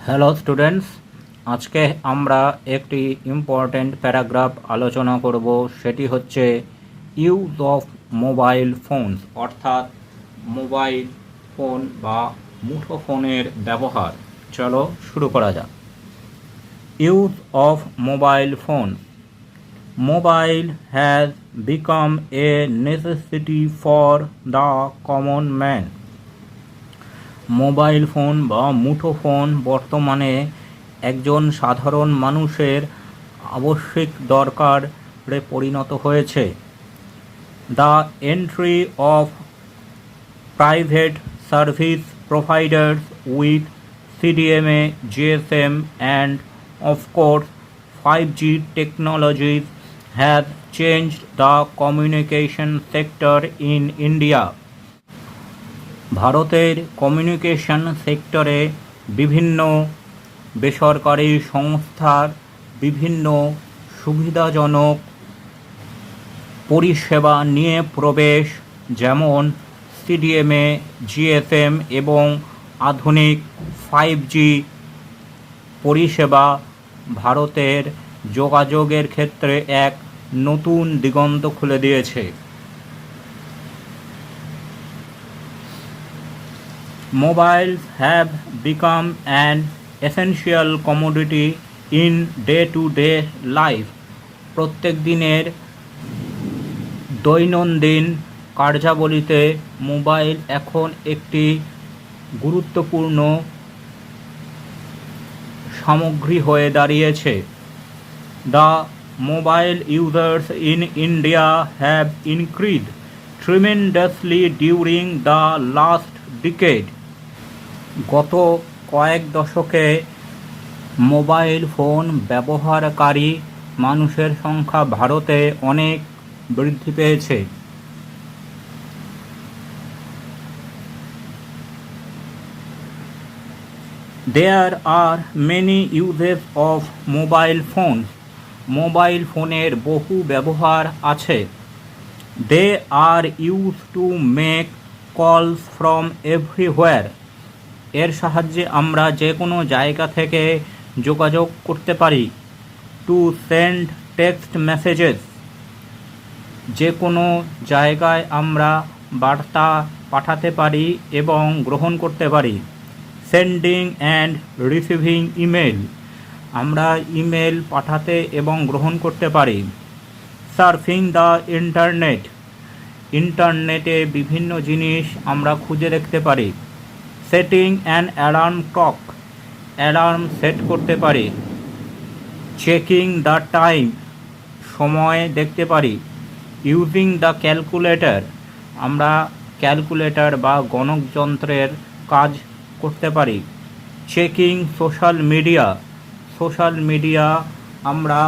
Hello students, আজকে আমরা একটি ইম্পর্ট্যান্ট প্যারাগ্রাফ আলোচনা করব। সেটি হচ্ছে ইউজ অফ মোবাইল ফোনস, অর্থাৎ মোবাইল ফোন বা মুঠোফোনের ব্যবহার। চলো শুরু করা যাক। Use of mobile phone. Mobile has become a necessity for the common man. Mobile phone বা মুঠোফোন বর্তমানে একজন সাধারণ মানুষের আবশ্যিক দরকারে পরিণত হয়েছে। The entry of private service providers with CDMA, GSM and of course 5G technologies has changed the communication sector in India. ভারতের কমিউনিকেশন সেক্টরে বিভিন্ন বেসরকারি সংস্থার বিভিন্ন সুবিধাজনক পরিষেবা নিয়ে প্রবেশ, যেমন CDMA, GSM এবং আধুনিক 5G পরিষেবা ভারতের যোগাযোগের ক্ষেত্রে এক নতুন দিগন্ত খুলে দিয়েছে। Mobiles have become an essential commodity in day-to-day life. প্রত্যেক দিনের দৈনন্দিন কার্যাবলীতে মোবাইল এখন একটি গুরুত্বপূর্ণ সামগ্রী হয়ে দাঁড়িয়েছে। The mobile users in India have increased tremendously during the last decade. গত কয়েক দশকে মোবাইল ফোন ব্যবহারকারী মানুষের সংখ্যা ভারতে অনেক বৃদ্ধি পেয়েছে। There are many uses of mobile phones. Mobile ফোনের বহু ব্যবহার আছে। They are used to make calls from everywhere. এর সাহায্যে আমরা যে কোনো জায়গা থেকে যোগাযোগ করতে পারি। টু সেন্ড টেক্সট মেসেজেস, যে কোনো জায়গায় আমরা বার্তা পাঠাতে পারি এবং গ্রহণ করতে পারি। সেন্ডিং অ্যান্ড রিসিভিং ইমেল, আমরা ইমেল পাঠাতে এবং গ্রহণ করতে পারি। সার্ফিং দ্য ইন্টারনেট, ইন্টারনেটে বিভিন্ন জিনিস আমরা খুঁজে দেখতে পারি। Setting an alarm clock, alarm set করতে পারি। চেকিং দ্য টাইম, সময় দেখতে পারি। ইউজিং দ্য ক্যালকুলেটর, আমরা ক্যালকুলেটর বা গণকযন্ত্রের কাজ করতে পারি। Checking social media, social media আমরা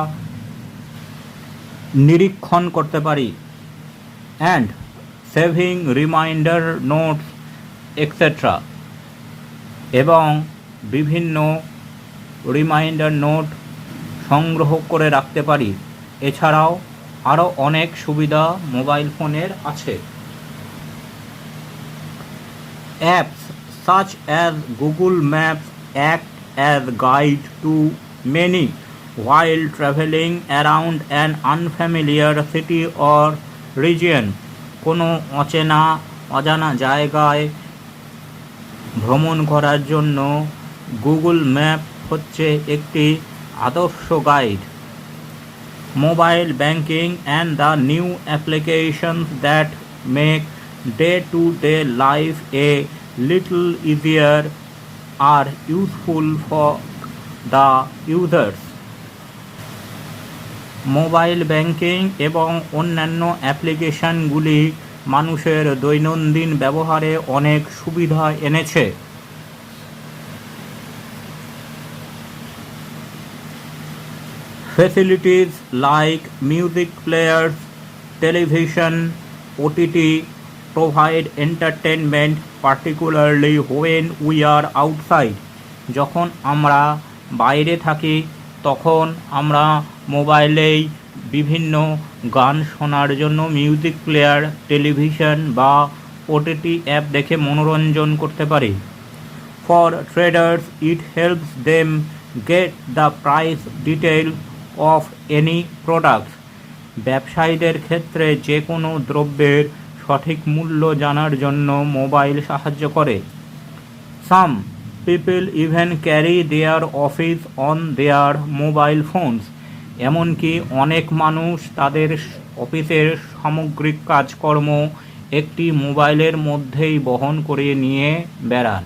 নিরীক্ষণ করতে পারি। And saving reminder notes etcetera, এবং বিভিন্ন রিমাইন্ডার নোট সংগ্রহ করে রাখতে পারি। এছাড়াও আরও অনেক সুবিধা মোবাইল ফোনের আছে। Apps such as Google Maps act as guide to many while traveling around an unfamiliar city or region. কোনো অজানা জায়গায় ভ্রমণ করার জন্য গুগল ম্যাপ হচ্ছে একটি আদর্শ guide. Mobile banking and the new applications that make day-to-day life a little easier are useful for the users. Mobile banking এবং অন্যান্য অ্যাপ্লিকেশনগুলি মানুষের দৈনন্দিন ব্যবহারে অনেক সুবিধা এনেছে। Facilities like music players, television, OTT provide entertainment, particularly when we are outside. যখন আমরা বাইরে থাকি তখন আমরা মোবাইলেই বিভিন্ন গান শোনার জন্য মিউজিক প্লেয়ার, টেলিভিশন বা OTT অ্যাপ দেখে মনোরঞ্জন করতে পারি। For traders, it helps them get the price detail of any product. ব্যবসায়ীদের ক্ষেত্রে যে কোনো দ্রব্যের সঠিক মূল্য জানার জন্য মোবাইল সাহায্য করে। Some people even carry their office on their mobile phones. এমনকি অনেক মানুষ তাদের অফিসের সামগ্রিক কাজকর্ম একটি মোবাইলের মধ্যেই বহন করে নিয়ে বেড়ান।